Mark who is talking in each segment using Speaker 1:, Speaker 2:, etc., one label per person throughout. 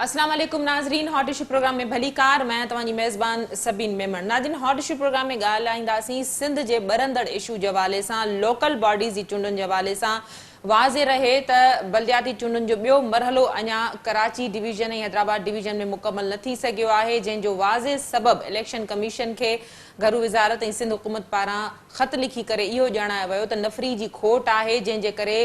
Speaker 1: अस्सलाम वालेकुम नाज़रीन, हॉट इशू प्रोग्राम में भली कार। मैं तव्हांजी मेज़बान सबीन मेमण। नाज़रीन, हॉट इशू प्रोग्राम में ॻाल्हाईंदासीं सिंध जे ॿरंदड़ इशू जे हवाले सां, लोकल बॉडीज़ जी चूंडुनि जे हवाले सां। वाज़े रहे त बल्दियाती चूंडुनि जो ॿियो मरहलो अञा कराची डिवीज़न ऐं हैदराबाद डिवीज़न में मुकमल न थी सघियो आहे, जंहिंजो वाज़े सबबु इलेक्शन कमीशन खे घरू वज़ारत ऐं सिंध हुकूमत पारां ख़त लिखी करे इहो ॼाणायो वियो त नफ़री जी खोट आहे, जंहिंजे करे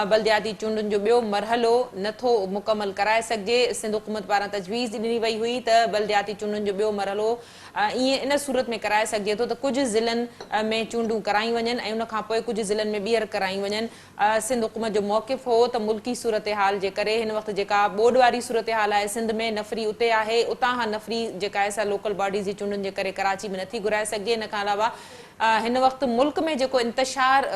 Speaker 1: बल्दियाती चूंडुनि जो ॿियो मरहलो नथो मुकमल कराए सघिजे। सिंध हुकूमत पारां तजवीज़ ॾिनी वई हुई त बल्दियाती चूंडुनि जो ॿियो मरहलो ईअं इन सूरत में कराए सघिजे थो त कुझु ज़िलनि में चूंडूं करायूं वञनि ऐं उनखां पोइ कुझु ज़िलनि में ॿीहर करायूं वञनि। सिंध हुकूमत जो मौक़िफ़ हो त मुल्की सूरत हाल जे करे हिन वक़्तु जेका बोर्ड वारी सूरत हाल आहे सिंध में, नफ़री उते आहे, उतां खां नफ़री जेका आहे सा लोकल बॉडीज़ जी चूंडुनि जे करे कराची में नथी घुराए सघिजे। इन खां अलावा हिन वक़्तु मुल्क में जेको इंतशार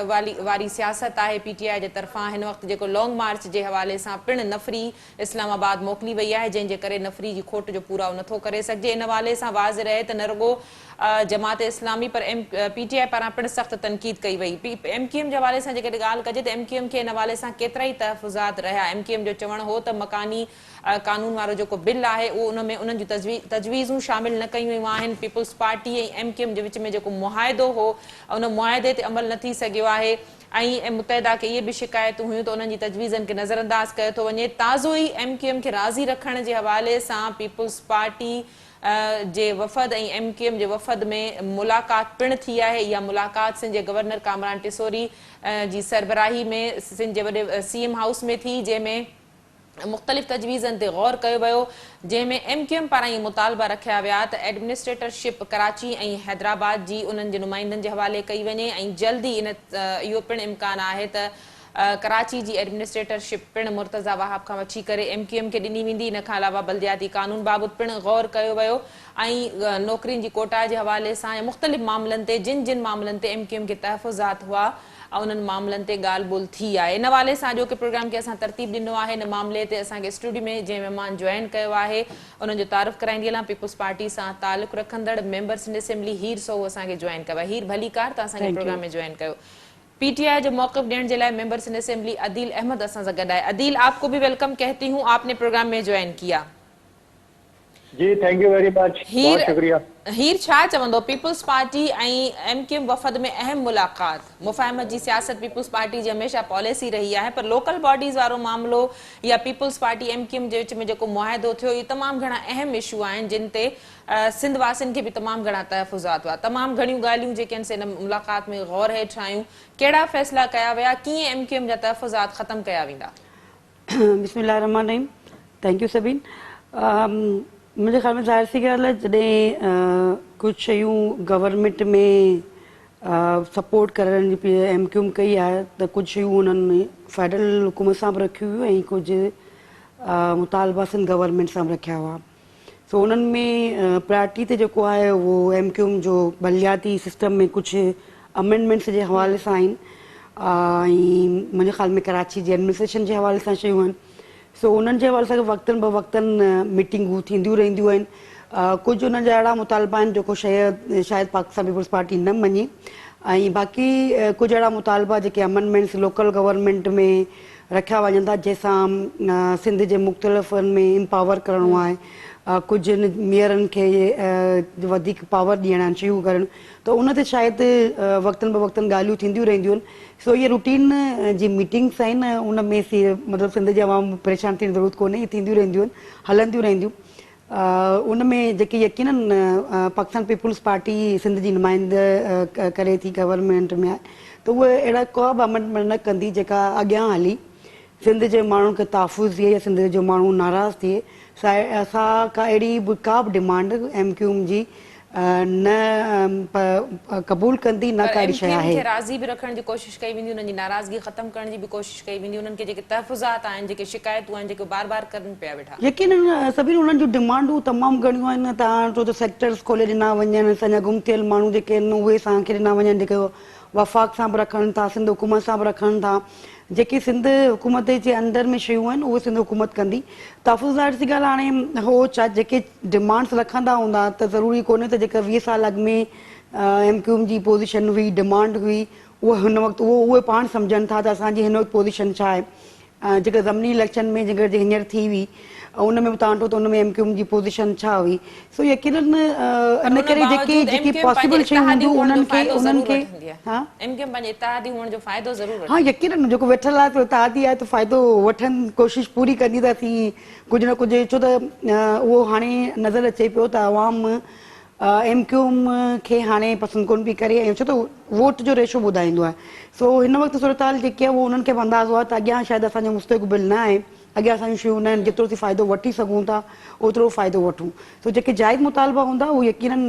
Speaker 1: वारी सियासत आहे PTI जे तरफ़ां, हिन वक़्तु जेको लॉन्ग मार्च जे हवाले सां पिणु नफ़री इस्लामाबाद मोकिली वई आहे, जंहिंजे करे नफ़री जी खोट जो पूरा नथो करे सघिजे। इन हवाले सां वाज़ रहे त न रुगो जमात इस्लामी पर PTI पारां पिणु सख़्तु तनक़ीद कई वई। MQM जे हवाले सां जेकॾहिं ॻाल्हि कजे त MQM खे हिन हवाले सां केतिरा ई तहफ़ुज़ात रहिया। MQM जो चवणु हो त मकानी कानून वारो जेको बिल आहे उहो उन में उन्हनि जूं तजवीज़ूं शामिल न कयूं वयूं आहिनि। पीपल्स पार्टी ऐं MQM जे विच में जेको मुआहिदो हो उन मुआहिदे ते अमल न थी सघियो आहे ऐं मुतहिदा खे इहे बि शिकायतूं हुयूं त उन्हनि जी तजवीज़नि खे नज़रअंदाज़ कयो थो वञे। ताज़ो ई MQM खे राज़ी रखण जे हवाले सां पीपल्स पार्टी जे वफ़द ऐं MQM जे वफ़द में मुलाक़ात पिणु थी आहे। इहा मुलाक़ात सिंध जे गवर्नर कामरान टिसोरी जी सरबराही में सिंध जे वॾे CM हाउस में थी, जंहिंमें मुख़्तलिफ़ तजवीज़नि ते गौर कयो वियो, जंहिंमें MQM पारां इहे मुतालबा रखिया विया त एडमिनिस्ट्रेटरशिप कराची ऐं हैदराबाद जी उन्हनि जे नुमाइंदनि जे हवाले कई वञे ऐं जल्दी इहो पिणु इम्कान आहे त कराची जी एडमिनिस्ट्रेटरशिप पिणु मुर्तज़ा वाहब खां वठी करे MQM खे ॾिनी वेंदी। इन खां अलावा बल्दियाती कानून बाबति पिणु गौर कयो वियो ऐं नौकिरियुनि जी कोटा जे हवाले सां ऐं मुख़्तलिफ़ मामलनि ते जिन मामलनि ते MQM खे तहफ़ुज़ात हुआ उन्हनि मामलनि ते ॻाल्हि ॿोल थी आहे। इन हवाले सां अॼोके प्रोग्राम खे असां तरतीब ॾिनो आहे। हिन मामले ते असांखे स्टूडियो में जंहिं महिमान जॉइन कयो आहे उन्हनि जो तारीफ़ कराईंदी हलां। पीपल्स पार्टी सां तालुक़ रखंदड़ मेंबर सिंध असेंबली हीर सोहो असांखे जॉइन कयो आहे। हीर भली कार त असांजे प्रोग्राम में जॉइन कयो। PTI जो मौक़िफ़ ॾियण जे लाइ मेंबर सिंध असेंबली अदील अहमद असां सां गॾु आहे। अदील, आपको भी वेलकम कहती हूँ, आपने प्रोग्राम में ज्वाइन किया।
Speaker 2: जी, थैंक यू वेरी मच, बहुत शुक्रिया।
Speaker 1: हीर छा चवंदो, पीपल्स पार्टी ऐं MQM वफ़द में अहम मुलाक़ात, मुफ़ाहमत जी सियासत पीपल्स पार्टी जी हमेशह पॉलिसी रही आहे, पर लोकल बॉडीज़ वारो मामलो या पीपल्स पार्टी MQM जे विच में जेको मुआहिदो थियो, इहे तमामु घणा अहम इशू आहिनि जिन ते सिंध वासियुनि खे बि तमामु घणा तहफ़ुज़ात हुआ। तमामु घणियूं ॻाल्हियूं जेके आहिनि हिन मुलाक़ात में गौर हेठि आयूं। कहिड़ा फ़ैसिला कया विया, कीअं MQM जा तहफ़ुज़ात ख़तमु कया वेंदा?
Speaker 3: बिस्मिल्लाह रहमान रहीम, थैंक यू सबिन। मुंहिंजे ख़्याल में ज़ाहिर सी ॻाल्हि आहे, जॾहिं कुझु शयूं गवर्नमेंट में सपोर्ट करण जी MQM कई आहे त कुझु शयूं उन्हनि फेडरल हुकूमत सां बि रखियूं हुयूं ऐं कुझु मुतालबा सिंध गवर्नमेंट सां बि रखिया हुआ। सो उन्हनि में प्रायोरिटी ते जेको आहे उहो MQM जो बलियाती सिस्टम में कुझु अमेंडमेंट्स जे हवाले सां आहिनि ऐं मुंहिंजे ख़्याल में कराची जी एडमिनिस्ट्रेशन जे हवाले सां शयूं आहिनि। सो उन्हनि जे हवाले सां वक़्तनि ब वक़्तनि मीटिंगूं थींदियूं रहंदियूं आहिनि। कुझु उन्हनि जा अहिड़ा मुतालबा आहिनि जेको शायदि पाकिस्तान पीपल्स पार्टी न मञी ऐं बाक़ी कुझु अहिड़ा मुतालबा जेके अमेंडमेंट्स लोकल गवर्नमेंट में रखिया वञनि था, जंहिंसां सिंध जे मुख़्तलिफ़नि में एम्पावर करिणो आहे, कुझु मेयरनि खे वधीक पावर ॾियणा आहिनि, शयूं करणु, त उन ते शायदि वक़्तनि ब वक़्तनि ॻाल्हियूं थींदियूं रहंदियूं आहिनि। सो इहे रूटीन जी मीटिंग्स आहिनि, उन में मतिलबु सिंध जे अवाम परेशान थियण जी ज़रूरत कोन्हे, इहे थींदियूं रहंदियूं आहिनि, हलंदियूं रहंदियूं। उन में जेके यकीननि पाकिस्तान पीपल्स पार्टी सिंध जी नुमाइंद करे थी गवर्नमेंट में आहे, त उहे अहिड़ा को बि अमेंडमेंट न कंदी जेका अॻियां हली सिंध जे माण्हुनि खे तहफ़ुज़ ॾिए या सिंध जो माण्हू नाराज़ थिए। असां अहिड़ी का बि डिमांड MQM जी न क़बूल कंदी, न का अहिड़ी शइ आहे।
Speaker 1: राज़ी बि रखण जी कोशिशि कई वेंदी, उन्हनि जी नाराज़गी ख़तमु करण जी बि कोशिशि कई वेंदी, उन्हनि खे जेके तहफ़ुज़ात आहिनि, जेके शिकायतूं आहिनि, जेके बार बार करनि पिया वेठा।
Speaker 3: यकीननि सभिनी उन्हनि जूं डिमांडूं तमामु घणियूं आहिनि। तव्हां चओ त सेक्टर्स खोले ॾिना वञनि, असांजा गुम थियल माण्हू जेके आहिनि उहे असांखे ॾिना वञनि, जेके वफ़ाक़ सां बि रखनि था, सिंध हुकूमत सां बि रखनि था। जेकी सिंध हुकूमत जे अंदर में शयूं आहिनि उहे सिंध हुकूमत कंदी। तहफ़ुज़ात जी ॻाल्हि हाणे हो छा जेके डिमांड्स रखंदा हूंदा त ज़रूरी कोन्हे त जेका 20 साल अॻु में MQM जी पोज़ीशन हुई, डिमांड हुई, उहा हिन वक़्तु उहे पाण सम्झनि था त असांजी हिन वक़्तु पोज़ीशन छा आहे। जेका ज़मनी इलेक्शन में जेका हींअर थी हुई उन में बि तव्हां वठो त उन में MQM जी पोज़ीशन छा हुई. सो यकीनन इन करे जेके पॉसिबल शयूं हूंदियूं उन्हनि खे हा
Speaker 1: MQM पंहिंजे इत्तेहादी हुअण जो फ़ाइदो ज़रूर
Speaker 3: हाँ यकीनन जेको वेठल आहे त इत्तेहादी आहे त फ़ाइदो वठनि कोशिशि पूरी कंदी था थी कुझु न कुझु छो त उहो हाणे नज़र अचे पियो त अवाम MQM खे हाणे पसंदि कोन पई करे ऐं छो त वोट जो रेशो ॿुधाईंदो आहे. सो हिन वक़्तु सूरत हाल जेकी आहे उहो उन्हनि खे बि अंदाज़ो आहे त अॻियां शायदि असांजो मुस्तक़बिल न आहे, अॻियां असांजूं शयूं न आहिनि, जेतिरो थी फ़ाइदो वठी सघूं था ओतिरो फ़ाइदो वठूं. सो जेके जाइज़ मुतालबा हूंदा उहो यकीनन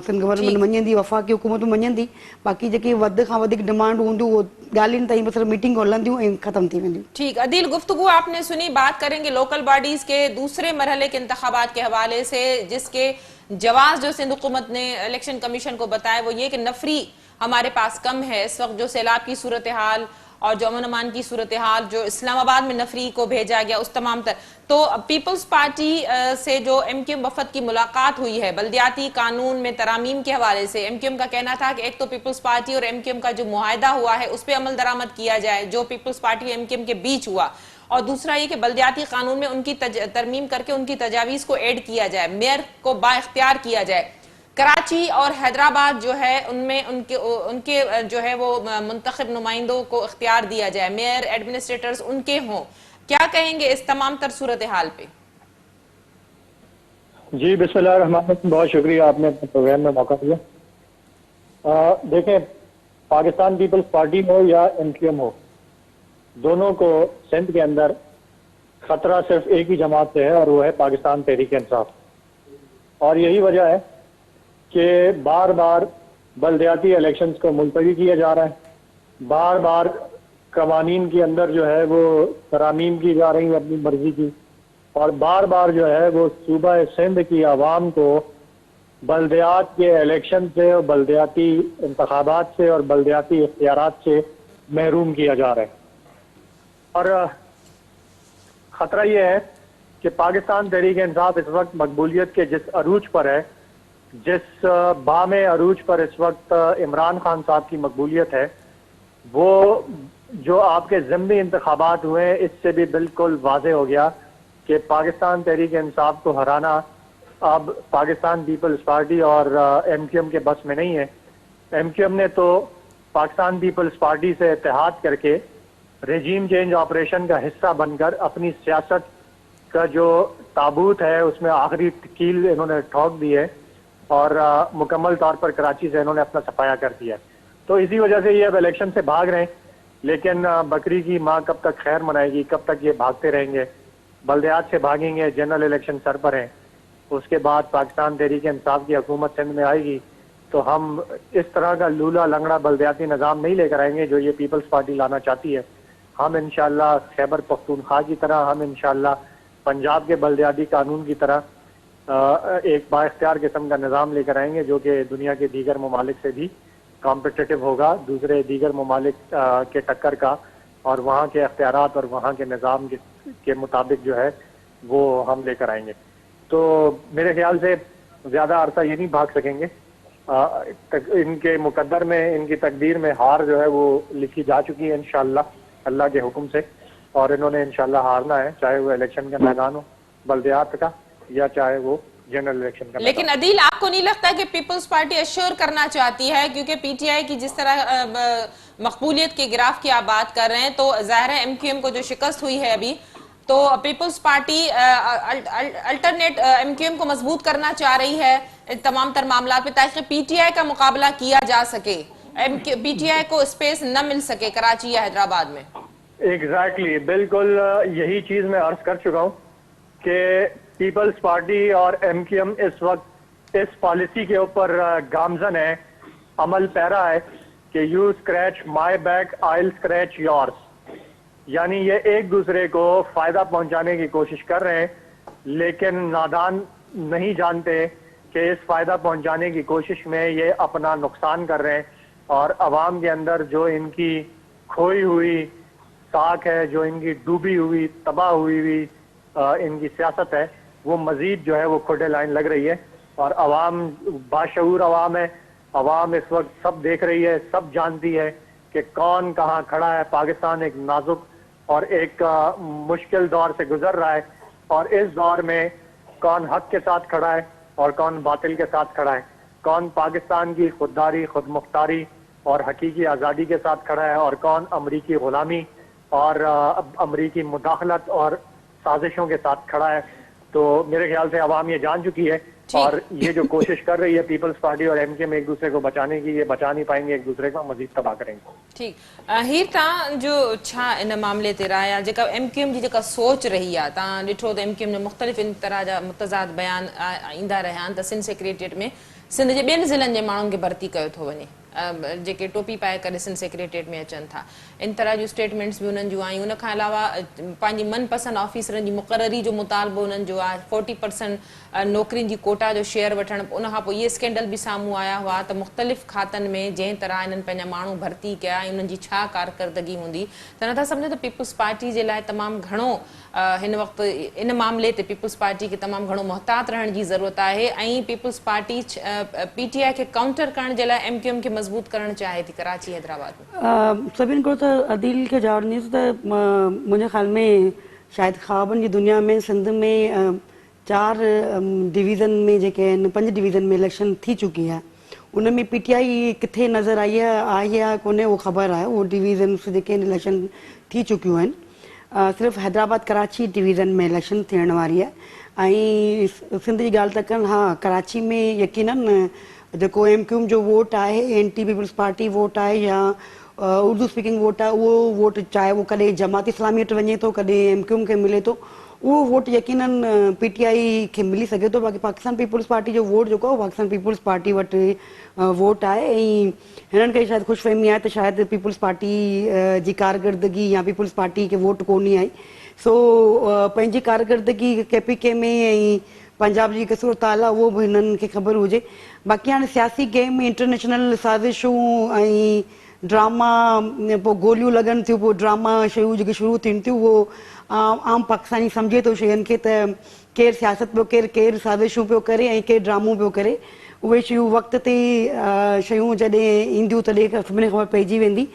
Speaker 3: सिंध गवर्नमेंट मञंदी, वफ़ाक़ी हुकूमत मञंदी. बाक़ी जेकी वधि खां वधीक डिमांड हूंदियूं उहो ॻाल्हियुनि ताईं बसि मीटिंग हलंदियूं ऐं ख़तमु थी वेंदियूं.
Speaker 1: ठीक. अदील, गुफ्तगू आपने सुनी. बात करेंगे लोकल बॉडीज के दूसरे मरहले के इंतखाबात के हवाले से, जिसके जवाब जो सिंध हुकूमत ने इलेक्शन कमीशन को बताया वो ये कि नफरी हमारे पास कम है इस वक्त. जो सैलाब की सूरत हाल और जो अमन अमान की सूरत हाल, जो इस्लामाबाद में नफरी को भेजा गया, उस तमाम तर तो पीपल्स पार्टी से जो MQM वफद की मुलाकात हुई है बल्दियाती कानून में तरामीम के हवाले से, MQM का कहना था कि एक तो पीपल्स पार्टी और MQM का जो मुआहदा हुआ है उस पर अमल दरामद किया जाए जो पीपल्स पार्टी और MQM के बीच हुआ, और दूसरा ये कि बल्दियाती कानून में उनकी तरमीम करके उनकी तजावीज को ऐड किया जाए, मेयर को बाइख्तियार किया जाए. कराची और हैदराबाद जो है उनमें उनके जो है वो मुंतखब नुमाइंदों को इख्तियार दिया जाए, मेयर एडमिनिस्ट्रेटर्स उनके हों. क्या कहेंगे इस तमाम तर सूरत हाल पे?
Speaker 2: जी बिस्मिल्लाह रहमान रहीम, बहुत शुक्रिया आपने प्रोग्राम में मौका दिया. देखें, पाकिस्तान पीपल्स पार्टी हो या MQM हो, दोनों को सिंध के अंदर खतरा सिर्फ एक ही जमात से है और वो है पाकिस्तान तहरीक इंसाफ. और यही वजह है कि बार बार बल्दियाती इलेक्शंस को मुलतवी किया जा रहा है, बार बार कवानीन के अंदर जो है वो तरामीम की जा रही है अपनी मर्जी की, और बार बार जो है वो सूबा सिंध की आवाम को बल्दियात के इलेक्शन से और बल्दियाती इंतखाबात से और बल्दियाती इख्तियारात से महरूम किया जा रहा है. और ख़तरा ये है कि पाकिस्तान तहरीक इंसाफ इस वक्त मकबूलियत के जिस अरूज पर है, जिस बामे अरूज पर इस वक्त इमरान खान साहब की मकबूलियत है, वो जो आपके ज़िमनी इंतखाबात हुए इससे भी बिल्कुल वाज़े हो गया कि पाकिस्तान तहरीक इंसाफ को हराना अब पाकिस्तान पीपल्स पार्टी और MQM के बस में नहीं है. MQM ने तो पाकिस्तान पीपल्स पार्टी से इत्तेहाद करके रेजीम चेंज ऑपरेशन का हिस्सा बनकर अपनी सियासत का जो ताबूत है उसमें आखिरी कील इन्होंने ठोक दी है और मुकम्मल तौर पर कराची से इन्होंने अपना सफाया कर दिया. तो इसी वजह से ये अब इलेक्शन से भाग रहे हैं. लेकिन बकरी की माँ कब तक खैर मनाएगी, कब तक ये भागते रहेंगे. बल्दियात से भागेंगे, जनरल इलेक्शन सर पर हैं, उसके बाद पाकिस्तान तहरीक इंसाफ की हुकूमत सिंध में आएगी तो हम इस तरह का लूला लंगड़ा बल्दियाती निज़ाम नहीं लेकर आएंगे जो ये पीपल्स पार्टी लाना चाहती है. हम इंशाअल्लाह खैबर पख्तूनख्वा की तरह, हम इंशाअल्लाह पंजाब के बल्दियाती कानून की तरह एक बाइख्तियार किस्म का निज़ाम लेकर आएंगे जो कि दुनिया के दीगर ममालिक से भी कॉम्पिटिटिव होगा, दूसरे दीगर ममालिक के टक्कर का, और वहाँ के अख्तियारात और वहाँ के निज़ाम के मुताबिक जो है वो हम लेकर आएंगे. तो मेरे ख्याल से ज़्यादा अरसा ये नहीं भाग सकेंगे. इनके मुकद्दर में, इनकी तकदीर में हार जो है वो लिखी जा चुकी है इंशाअल्लाह अल्लाह के हुक्म से, और इन्होंने इंशाअल्लाह हारना है, चाहे वो इलेक्शन का मैदान हो बल्दियात का या चाहे वो जनरल इलेक्शन का.
Speaker 1: लेकिन अदील, आपको नहीं लगता कि पीपल्स पार्टी अश्योर करना चाहती है, क्योंकि PTI की जिस तरह मकबूलियत के ग्राफ की आप बात कर रहे हैं तो ज़ाहिर है MQM को जो शिकस्त हुई है अभी, तो पीपल्स पार्टी अल्टरनेट MQM को मजबूत करना चाह रही है तमाम तर मामला पे, ताकि PTI का मुकाबला किया जा सके, PTI को स्पेस न मिल सके कराची या हैदराबाद में.
Speaker 2: एग्जैक्टली, बिल्कुल यही चीज मैं अर्ज कर चुका हूँ कि पीपल्स पार्टी और MQM इस वक्त इस पॉलिसी के ऊपर गामजन है, अमल पैरा है कि U scratch my back I scratch yours. यानी ये एक दूसरे को फायदा पहुंचाने की कोशिश कर रहे हैं, लेकिन नादान नहीं जानते कि इस फायदा पहुंचाने की कोशिश में ये अपना नुकसान कर रहे हैं, और अवाम के अंदर जो इनकी खोई हुई साख है, जो इनकी डूबी हुई तबाह हुई इनकी सियासत है, वो मजीद जो है वो खुडे लाइन लग रही है. और अवाम बाशऊर अवाम है, अवाम इस वक्त सब देख रही है, सब जानती है कि कौन कहाँ खड़ा है. पाकिस्तान एक नाजुक اور ایک مشکل دور سے گزر رہا ہے، اور اس دور میں کون حق کے ساتھ کھڑا ہے اور کون باطل کے ساتھ کھڑا ہے، کون پاکستان کی خودداری، خود مختاری اور حقیقی آزادی کے ساتھ کھڑا ہے، اور کون امریکی غلامی اور امریکی مداخلت اور سازشوں کے ساتھ کھڑا ہے. تو میرے خیال سے عوام یہ جان چکی ہے، اور یہ جو کوشش کر رہی ہے پیپلز پارٹی اور ایم کیو ایم ایک دوسرے کو بچانے کی، یہ بچا نہیں پائیں گے، ایک دوسرے کو مزید تباہ کریں گے.
Speaker 1: ٹھیک ہیر تاں جو چھا ان معاملے تے رائے ہے جیکا ایم کیو ایم جی جیکا سوچ رہی ہے تاں ڈٹھو تو ایم کیو ایم نے مختلف ان طرح جا متضاد بیان ایندا رہیا تو سندھ سیکریٹریٹ میں سندھ کے ॿियनि ضلعनि जे माण्हुनि खे भर्ती कयो थो वञे जेके टोपी पाए करे सिंध सेक्रेटरिएट में अचनि था. इन तरह जूं स्टेटमेंट्स बि उन्हनि जूं आयूं. उन खां अलावा पंहिंजी मनपसंद ऑफिसरनि जी मुक़ररी जो मुतालबो उन्हनि जो आहे. 40% नौकिरियुनि जी कोटा जो शेयर वठणु. उन खां पोइ इहे स्कैंडल बि साम्हूं आया हुआ त मुख़्तलिफ़ खातनि में जंहिं तरह इन्हनि पंहिंजा माण्हू भर्ती कया ऐं उन्हनि जी छा कारकर्दगी हूंदी त नथा सम्झो त पीपुल्स पार्टी जे लाइ तमामु घणो हिन वक़्तु इन मामले ते पीपुल्स पार्टी खे तमामु घणो मुहतात रहण जी ज़रूरत आहे ऐं पीपुल्स पार्टी पीटीआई खे काउंटर करण जे लाइ एम क्यू एम खे मज़बूत करणु चाहे थी कराची हैदराबाद में.
Speaker 3: सभिनि खां त अदील खे जवाबु ॾींदसि त मुंहिंजे ख़्याल में शायदि ख़्वाबनि जी दुनिया में सिंध में 4 डिवीज़न में जेके आहिनि 5 डिवीज़न में इलेक्शन थी चुकी आहे. उन में पीटीआई किथे नज़र आई आहे कोन्हे उहो ख़बर आहे. उहो डिवीज़न्स जेके आहिनि इलेक्शन थी चुकियूं आहिनि. सिर्फ़ु हैदराबाद कराची डिवीज़न में इलेक्शन थियण वारी आहे. ऐं सिंध जी ॻाल्हि था कनि, हा कराची में यकीनन जेको एम क्यू एम जो वोट आहे, एंटी पीपल्स पार्टी वोट आहे या उर्दू स्पीकिंग वोट आहे, उहो वोट चाहे उहो कॾहिं जमात इस्लामी वटि वञे थो, कॾहिं एम क्यू एम खे मिले थो, उहो वोट यकीनन पीटीआई खे मिली सघे थो. बाक़ी पाकिस्तान पीपल्स पार्टी जो वोट जेको आहे उहो पाकिस्तान पीपल्स पार्टी वटि वोट आहे. ऐं हिननि खे शायदि ख़ुशफ़हमी आहे त शायदि पीपल्स पार्टी जी कारकर्दगी या पीपल्स पार्टी खे वोट कोन्हे आई. सो पंहिंजी कारकर्दगी केपीके में ऐं पंजाब जी हिकु सूरत हाल आहे उहो बि हिननि खे ख़बर हुजे. बाक़ी हाणे सियासी गेम में इंटरनेशनल साज़िशूं ऐं ड्रामा, पोइ गोलियूं लॻनि थियूं, पोइ ड्रामा शयूं जेके शुरू थियनि थियूं, उहो आम पाकिस्तानी सम्झे थो शयुनि खे त केरु सियासत पियो केरु साज़िशूं पियो करे ऐं केरु ड्रामो पियो करे. उहे शयूं वक़्त ते शयूं जॾहिं ईंदियूं तॾहिं सभिनी ख़बर पइजी वेंदी.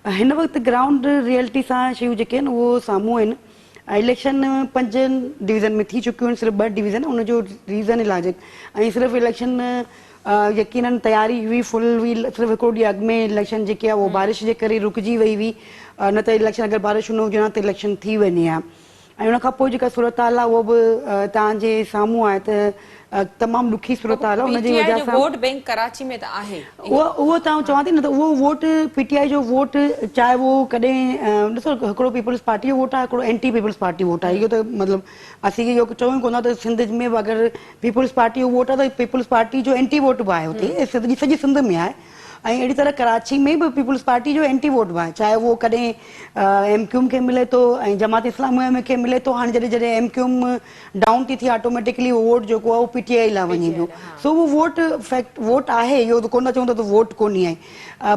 Speaker 3: हिन वक़्तु ग्राउंड रियलिटी सां शयूं जेके आहिनि उहो साम्हूं आहिनि. इलेक्शन 5 डिवीज़न में थी चुकियूं आहिनि, सिर्फ़ु 2 डिवीज़न. उनजो रीज़न इलाज ऐं सिर्फ़ु इलेक्शन यकीनन तयारी हुई, फुल हुई. सिर्फ़ु हिकिड़ो ॾींहुं अॻु में इलेक्शन जेके आहे उहो बारिश जे करे रुकिजी वई हुई. न त इलेक्शन अगरि बारिश न हुजे हा त इलेक्शन थी वञे हा. ऐं उन खां पोइ जेका सूरत हाल आहे उहो बि तव्हांजे साम्हूं आहे त तमामु ॾुखी सूरत हाल आहे. उनजी वजह सां
Speaker 1: वोट बैंक कराची में त आहे.
Speaker 3: उहो तव्हां चवां थी न त उहो वोट पीटीआई जो वोट चाहे उहो कॾहिं ॾिसो हिकिड़ो पीपल्स पार्टी जो वोट आहे, हिकिड़ो एंटी पीपल्स पार्टी वोट आहे. इहो त मतिलबु असीं इहो चऊं कोन था त सिंध में बि अगरि पीपल्स पार्टी जो वोट आहे त पीपल्स पार्टी जो एंटी वोट बि आहे हुते, सॼी सिंध में आहे. ऐं अहिड़ी तरह कराची में बि पीपल्स पार्टी जो एंटी वोट बि आहे, चाहे उहो कॾहिं एम क्यू एम खे मिले थो ऐं जमात इस्लामी खे मिले थो. हाणे जॾहिं एम क्यू एम डाउन थी थिए ऑटोमेटिकली उहो वोट जेको आहे उहो पीटीआई लाइ वञे पियो. सो उहो वोट फैक्ट वोट आहे, इहो त कोन था चऊं त वोट कोन्हे आहे.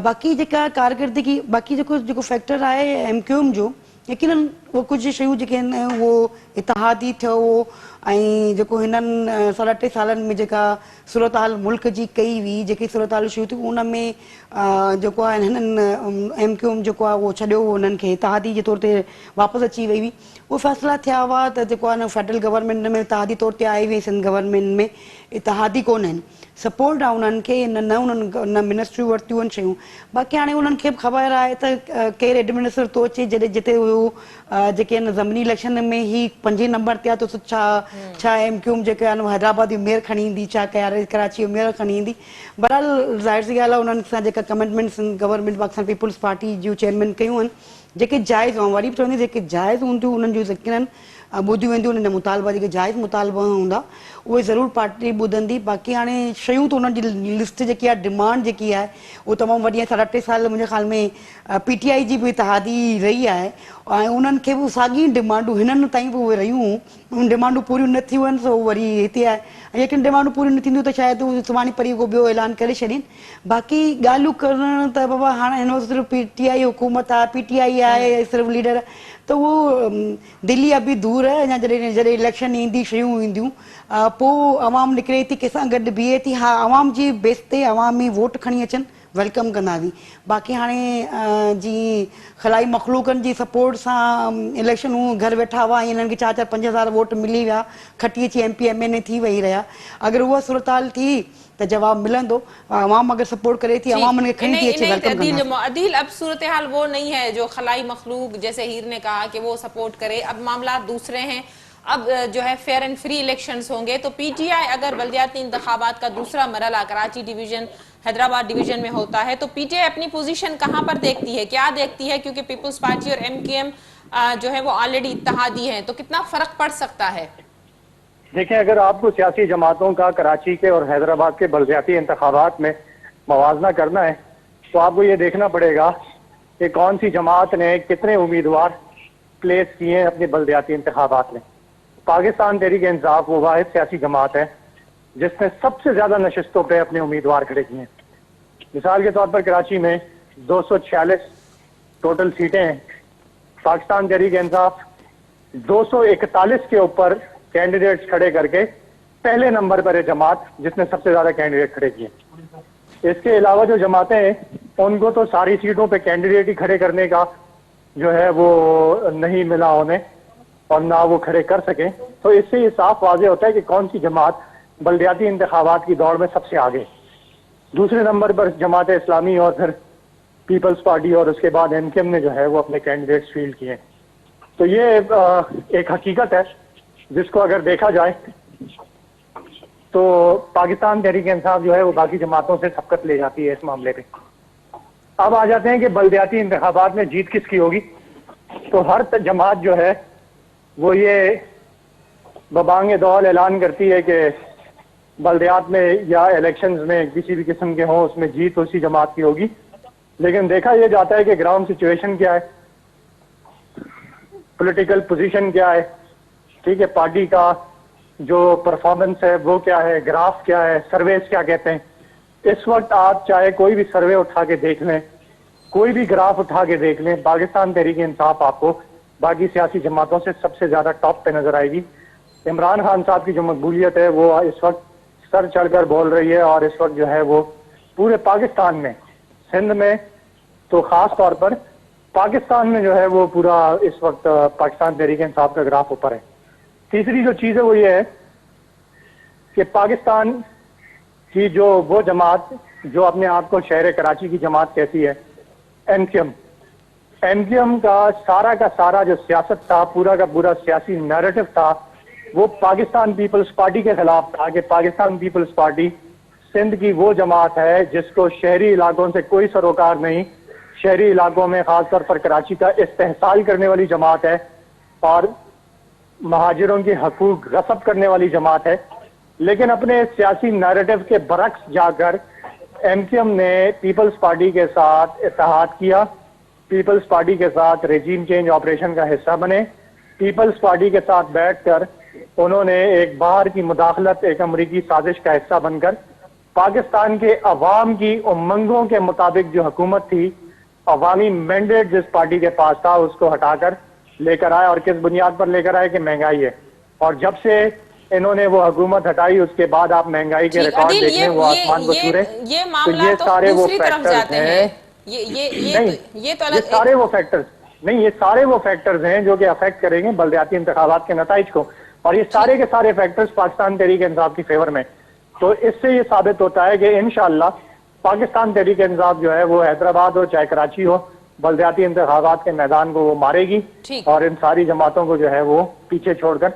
Speaker 3: बाक़ी जेका कारकर्दगी बाक़ी जेको फैक्टर आहे एम क्यू एम जो, यकीनन उहो कुझु शयूं जेके आहिनि उहो इतिहादी थियो ऐं जेको हिननि 3.5 सालनि में जेका सूरत हाल मुल्क जी कई हुई, जेकी सूरत हाल शुरू थी उन में जेको आहे हिननि एम क्यू एम जेको आहे उहो छॾियो हुननि खे इतिहादी जे तौर ते वापसि अची वई हुई. उहे फ़ैसिला थिया हुआ त जेको आहे न फेडरल गवर्नमेंट में इतिहादी तौर ते आई हुई, सिंध गवर्नमेंट में इतिहादी कोन आहिनि. सपोर्ट आहे उन्हनि खे, उन्हनि न मिनिस्ट्रियूं वरितियूं आहिनि शयूं. बाक़ी हाणे उन्हनि खे बि ख़बर आहे त केरु एडमिनिस्ट्रेटर थो अचे जिते उहो जेके आहिनि ज़मीनी इलेक्शन में ही 5 नंबर ते आहे त छा एम क्यू एम जेके आहिनि हैदराबाद जो मेयर खणी ईंदी, छा कराची जो मेयर खणी ईंदी. बहरहाल ज़ाहिर सी ॻाल्हि आहे उन्हनि सां जेका कमिटमेंट्स गवर्नमेंट पाकिस्तान पीपल्स पार्टी जूं चेयरमैन कयूं आहिनि जेके जाइज़ ऐं वरी बि चवंदी जेके जाइज़ हूंदियूं उन्हनि जूं यकीनन ॿुधियूं वेंदियूं. उन्हनि जा मुतालबा जेके जाइज़ मुतालबा हूंदा उहे ज़रूरु पार्टी ॿुधंदी. बाक़ी हाणे शयूं त उन्हनि जी लिस्ट जेकी आहे, डिमांड जेकी आहे उहो तमामु वॾी आहे. 3.5 साल मुंहिंजे ख़्याल में पीटीआई जी बि इतिहादी रही आहे ऐं उन्हनि खे बि साॻी डिमांडूं हिननि ताईं बि उहे रहियूं. उन डिमांडूं पूरियूं न थियूं आहिनि सो वरी हिते आहे. ऐं जेके डिमांडूं पूरियूं न थींदियूं त शायदि उहे सुभाणे परी को ॿियो ऐलान करे छॾीनि. बाक़ी ॻाल्हियूं करण त बाबा हाणे हिन वक़्तु सिर्फ़ु पीटीआई हुकूमत आहे, पीटीआई आहे सिर्फ़ु लीडर, त उहो दिल्ली अभी दूर आहे. अञा जॾहिं इलेक्शन ईंदी शयूं ईंदियूं पोइ अवाम निकिरे थी कंहिंसां गॾु बीहे थी, हा अवाम जी बेस ते अवामी वोट खणी अचनि वेलकम कंदासीं। बाक़ी हाणे जीअं ख़लाई मखलूकनि जी सपोर्ट सां इलेक्शनूं घर वेठा हुआ, हिननि खे 4-5 हज़ार वोट मिली विया, खटी अची MP MNA थी वेही रहिया। अगरि उहा सूरत हाल थी त जवाब मिलंदो। अवाम अगर सपोर्ट करे थी, अवाम उनखे खणी थी अचे, वेलकम कंदा।
Speaker 1: अदील, अब सूरत हाल वो नहीं है जो खलाई मखलूक जैसे हीर ने कहा कि वो सपोर्ट करे, अब मामला दूसरे हैं। अब जो है फेयर एंड फ्री इलेक्शंस होंगे, तो PTI अगर बल्दियाती इंतखाबात का दूसरा मरहला कराची डिवीजन हैदराबाद डिवीजन में होता है तो PTI अपनी पोजीशन कहां पर देखती है, क्या देखती है? क्योंकि पीपल्स पार्टी और MQM जो है वो ऑलरेडी इत्तेहादी हैं, तो कितना फर्क पड़ सकता है?
Speaker 2: देखें, अगर आपको सियासी जमातों का कराची के और हैदराबाद के बल्दियाती इंतखाबात में मवाजना करना है तो आपको ये देखना पड़ेगा कि कौन सी जमात ने कितने उम्मीदवार प्लेस किए हैं अपने बल्दियाती इंतखाबात में। पाकिस्तान तहरीक इंसाफ वो वाहिद सियासी जमात है जिसने सबसे ज्यादा नशिस्तों पे अपने उम्मीदवार खड़े किए हैं। मिसाल के तौर पर कराची में 246 टोटल सीटें हैं। पाकिस्तान तहरीक इंसाफ 241 के ऊपर कैंडिडेट्स खड़े करके पहले नंबर पर है जमात जिसने सबसे ज्यादा कैंडिडेट खड़े किए। इसके अलावा जो जमातें हैं उनको तो सारी सीटों पे कैंडिडेट ही खड़े करने का जो है वो नहीं मिला उन्हें और ना वो खड़े कर सके। तो इससे ये साफ वाज़ेह होता है कि कौन सी जमात बल्दियाती इंतखाबात की दौड़ में सबसे आगे। दूसरे नंबर पर जमात इस्लामी और फिर पीपल्स पार्टी और उसके बाद MQM ने जो है वो अपने कैंडिडेट्स फील्ड किए। तो ये एक हकीकत है जिसको अगर देखा जाए तो पाकिस्तान तहरीक इंसाफ जो है वो बाकी जमातों से सबकत ले जाती है इस मामले पे। अब आ जाते हैं कि बल्दियाती इंतखाबात में जीत किसकी होगी। तो हर जमात जो है वो ये बबांग दौल ऐलान करती है कि बल्दियात में या इलेक्शंस में किसी भी किस्म के हों उसमें जीत उसी जमात की होगी। लेकिन देखा यह जाता है कि ग्राउंड सिचुएशन क्या है, पॉलिटिकल पोजीशन क्या है, ठीक है, पार्टी का जो परफॉर्मेंस है वो क्या है, ग्राफ क्या है, सर्वेस क्या कहते हैं। इस वक्त आप चाहे कोई भी सर्वे उठा के देख लें, कोई भी ग्राफ उठा के देख लें, पाकिस्तान तहरीक इंसाफ आपको बाकी सियासी जमातों से सबसे ज्यादा टॉप पे नजर आएगी। इमरान खान साहब की जो मकबूलियत है वो इस वक्त सर चढ़कर बोल रही है और इस वक्त जो है वो पूरे पाकिस्तान में, सिंध में तो खास तौर पर पाकिस्तान में जो है वो पूरा इस वक्त पाकिस्तान तहरीक इंसाफ का ग्राफ ऊपर है। तीसरी जो चीज है वो ये है कि पाकिस्तान की जो वो जमात जो अपने आप को शहर कराची की जमात कहती है, MQM का सारा जो सियासत था, पूरा का पूरा सियासी नैरेटिव था वो पाकिस्तान पीपल्स पार्टी के खिलाफ था कि पाकिस्तान पीपल्स पार्टी सिंध की वो जमात है जिसको शहरी इलाकों से कोई सरोकार नहीं, शहरी इलाकों में खासतौर पर कराची का इस्तेहसाल करने वाली जमात है और महाजिरों के हकूक गसब करने वाली जमात है। लेकिन अपने सियासी नैरेटिव के बरक्स जाकर MQM ने पीपल्स पार्टी के साथ इत्तेहाद किया, पीपल्स पार्टी के साथ रेजीम चेंज ऑपरेशन का हिस्सा बने, पीपल्स पार्टी के साथ बैठकर उन्होंने एक बाहर की मुदाखलत, एक अमरीकी साजिश का हिस्सा बनकर पाकिस्तान के अवाम की उमंगों के मुताबिक जो हुकूमत थी, अवामी मैंडेट जिस पार्टी के पास था उसको हटाकर लेकर आए। और किस बुनियाद पर लेकर आए कि महंगाई है। और जब से इन्होंने वो हुकूमत हटाई उसके बाद आप महंगाई के रिकॉर्ड देख लें वो आसमान को छू रहे।
Speaker 1: ये मामला तो
Speaker 2: सारे वो
Speaker 1: दूसरी तरफ जाते हैं।
Speaker 2: ये सारे वो फैक्टर्स नहीं, ये सारे वो फैक्टर्स हैं जो कि अफेक्ट करेंगे बल्दियाती इंतखाबात के नताइज को, और ये सारे के सारे फैक्टर्स पाकिस्तान तहरीक इंसाफ की फेवर में। तो इससे ये साबित होता है कि इंशाअल्लाह पाकिस्तान तहरीक इंसाफ जो है वो हैदराबाद हो चाहे कराची हो, बल्दियाती इंतखाबात के मैदान को वो मारेगी और इन सारी जमातों को जो है वो पीछे छोड़कर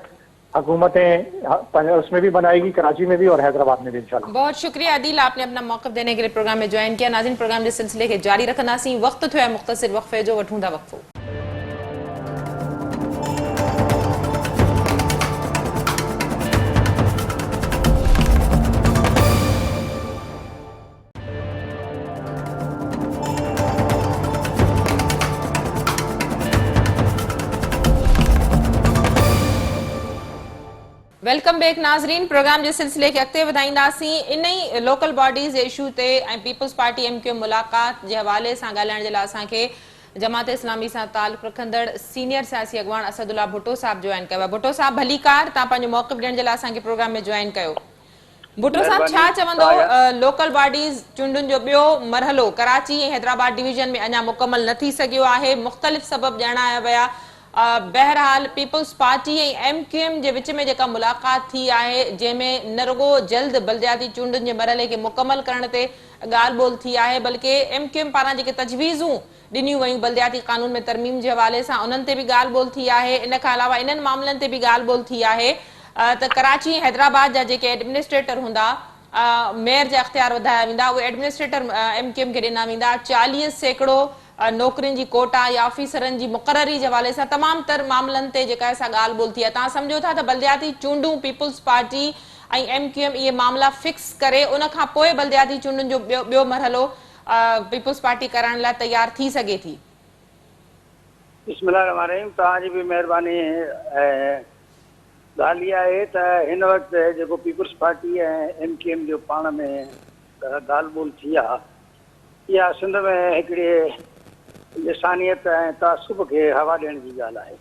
Speaker 2: हुकूमतें उसमें भी बनाएगी, कराची में भी और हैदराबाद में भी इंशाल्लाह।
Speaker 1: बहुत शुक्रिया आदिल, आपने अपना मौक़िफ़ देने के लिए प्रोग्राम में ज्वाइन किया। नाज़रीन, प्रोग्राम जे सिलसिले के जारी रखंदासीं। वक्त थियो है मुख़्तसिर वक़फ़े जो, वठूं था वक़्फ़ो। वेलकम बैक नाज़रीन, प्रोग्राम जे सिलसिले के अॻिते वधाईंदासीं। इन ई लोकल बॉडीज़ जे इशू ते ऐं पीपल्स पार्टी MQM मुलाक़ात जे हवाले सां ॻाल्हाइण जे लाइ असांखे जमात इस्लामी सां ताल्लुक़ रखंदड़ सीनियर सियासी अॻवान असदुल्ला भुट्टो साहब जॉइन कयो आहे। भुट्टो साहब भली कार, तव्हां पंहिंजो मौक़िफ़ ॾियण जे लाइ असांखे प्रोग्राम में जॉइन कयो। भुट्टो साहब, छा चवंदो लोकल बॉडीज़ चूंडुनि जो ॿियो मरहलो कराची ऐं हैदराबाद डिवीजन में अञा मुकमल न थी सघियो आहे, मुख़्तलिफ़ सबब ॼाणाया विया। बहरहाल पीपल्स पार्टी ऐं MQM जे विच में जेका मुलाक़ात थी आहे, जंहिंमें न रुगो जल्द बलदियाती चूंडुनि जे मरहले खे मुकमल करण ते ॻाल्हि ॿोल थी आहे, बल्कि MQM पारां जेके तजवीज़ूं ॾिनियूं वयूं बलदियाती कानून में तरमीम जे हवाले सां, उन्हनि ते बि ॻाल्हि ॿोल थी आहे। इन खां अलावा इन्हनि मामलनि ते बि ॻाल्हि ॿोल थी आहे त कराची ऐं हैदराबाद जा जेके एडमिनिस्ट्रेटर हूंदा, मेयर जा अख़्तियार वधाया वेंदा, उहे एडमिनिस्ट्रेटर MQM खे ॾिना वेंदा। 40% नौकरियुनि जी कोटा या ऑफिसरनि जी मुक़ररी जे हवाले सां तमामु तर मामलनि ते जेका असां ॻाल्हि ॿोल थी आहे। तव्हां सम्झो था त बलदियाती चूंडूं पीपल्स पार्टी ऐं MQM इहे मामला फिक्स करे उन खां पोइ बलदियाती चूंडुनि जो ॿियो मरहलो पीपल्स पार्टी करण लाइ तयार थी सघे थी?
Speaker 4: बिस्मिल्लाहिर्रहमानिर्रहीम, तव्हांजी बि महिरबानी। ॻाल्हि इहा आहे त हिन वक़्तु जेको पीपल्स पार्टी ऐं MQM जो पाण में ॻाल्हि ॿोल थी आहे, इहा सिंध में हिकिड़े लिसानियत ऐं तासुब खे हवा ॾियण जी ॻाल्हि आहे।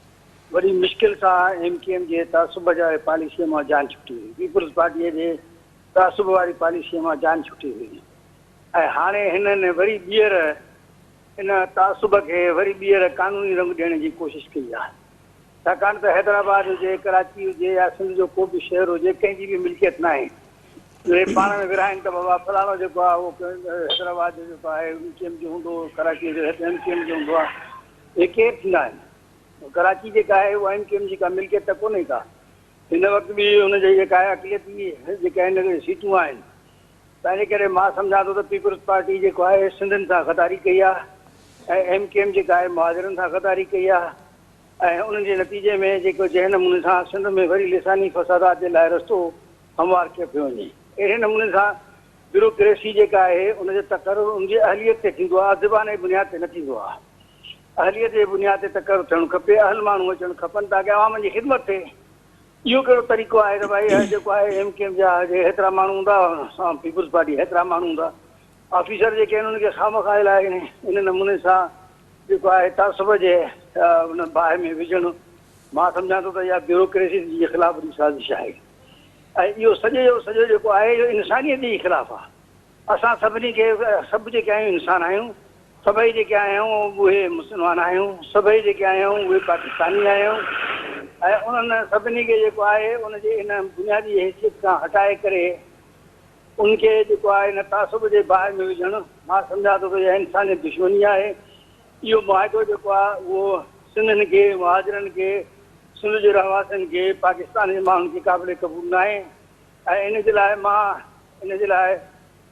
Speaker 4: वॾी मुश्किल सां MQM जे तासुब जा पॉलिसीअ मां जान छुटी हुई, पीपल्स पार्टीअ जे तासुब वारी पॉलिसीअ मां जान छुटी हुई, ऐं हाणे हिननि वरी ॿीहर इन तासुब खे वरी ॿीहर कानूनी रंग ॾियण जी कोशिशि कई आहे। छाकाणि त हैदराबाद हुजे, कराची हुजे या सिंध जो को बि शहर हुजे, कंहिंजी बि मिल्कियत न आहे। उहे पाण में विरहाइनि त बाबा फलाणो जेको आहे उहो हैदराबाद जो जेको आहे MQM जो हूंदो, कराची जो MQM जो हूंदो आहे। इहे केरु थींदा आहिनि? कराची जेका आहे उहा MQM जी का मिल्कियत त कोन्हे का। हिन वक़्तु बि हुनजी जेका आहे अक़लियती जेका आहिनि सीटूं आहिनि, त इन करे मां सम्झां थो त पीपल्स पार्टी जेको आहे सिंधियुनि सां गद्दारी कई आहे ऐं MQM जेका आहे मुहाजिरनि सां गद्दारी कई आहे, ऐं उन्हनि जे नतीजे में जेको जंहिं नमूने सां सिंध में वरी लिसानी फसादात जे लाइ रस्तो हमवार कयो पियो वञे, अहिड़े नमूने सां ब्यूरोक्रेसी जेका आहे उनजो तकरर उनजी अहलियत ते थींदो आहे, ज़बान जी बुनियाद ते न थींदो आहे। अहलियत जे बुनियाद ते तकरर थियणु खपे, अहल माण्हू अचणु खपनि ताकी अवाम जी ख़िदमत थिए। इहो कहिड़ो तरीक़ो आहे त भई जेको आहे MQM जा हेतिरा माण्हू हूंदा, पीपल्स पार्टी हेतिरा माण्हू हूंदा, ऑफिसर जेके आहिनि उनखे खामखा लाइ इन नमूने सां जेको आहे तासुब जे उन बाहि में विझणु, मां सम्झां थो त इहा ब्यूरोक्रेसी जे ख़िलाफ़ साज़िश आहे। ऐं इहो सॼो जेको आहे इहो इंसानियत जे ख़िलाफ़ु आहे। असां सभिनी खे, सभु जेके आहियूं इंसान आहियूं, सभई जेके आहियूं उहे मुस्लमान आहियूं, सभई जेके आहियूं उहे पाकिस्तानी आहियूं, ऐं उन्हनि सभिनी खे जेको आहे उनजे इन बुनियादी हैसियत खां हटाए करे उनखे जेको आहे इन तासुब जे बाहि में विझणु, मां सम्झां थो त इहा इंसानियत दुश्मनी आहे। इहो मुआदो जेको आहे उहो सिंधियुनि खे, मुहाजिरनि खे, सिंध जे रहवासियुनि खे, पाकिस्तान जे माण्हुनि खे क़ाबिल क़बूल न आहे। ऐं इन जे लाइ मां